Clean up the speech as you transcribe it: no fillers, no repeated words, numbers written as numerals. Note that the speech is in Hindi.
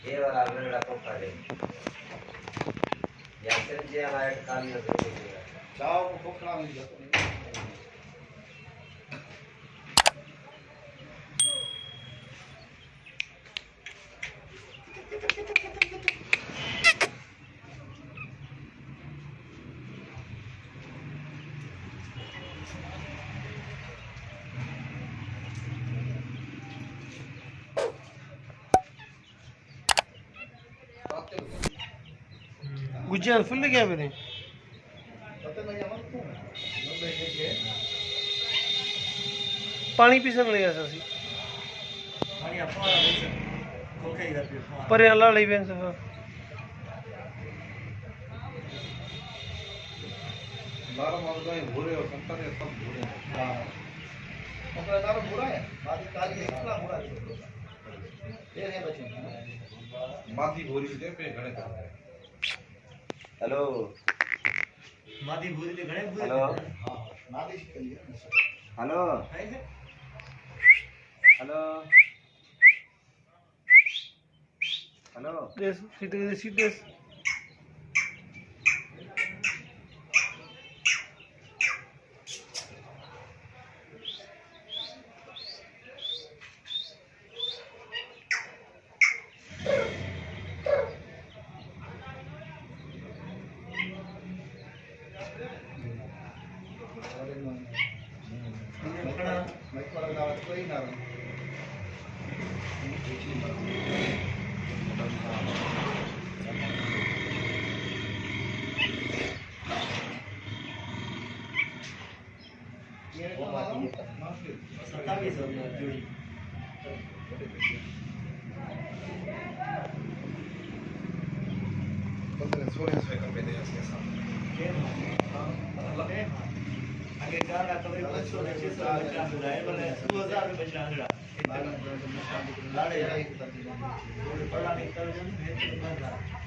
ये वाला मेरा कोका है या फिर जे हमारे काम में दे देगा चाव को कोकड़ा में जाता है गुज्जियां फुल गया मेरे पानी पीसन ले ऐसा सी पानी अपना कोका ही करते हैं पर अल्लाह ले बेन सफा बारह मौका ही भूरे और संतर है सब भूरे हैं हाँ अपना नाम भूरा है बाकी काली है कितना भूरा है ये है बच्चे माथी भूरी से पे घणे कर हेलो माथी भूरी ले घणे भूरी हेलो हां माथी के लिए हेलो हेलो हेलो देश सीधे आगे गाना कवरी 500 ने 600 बच्चा हुआ है बोले 2000 में बच्चा हुआ लाड़े पढ़ा नहीं कर जन भेज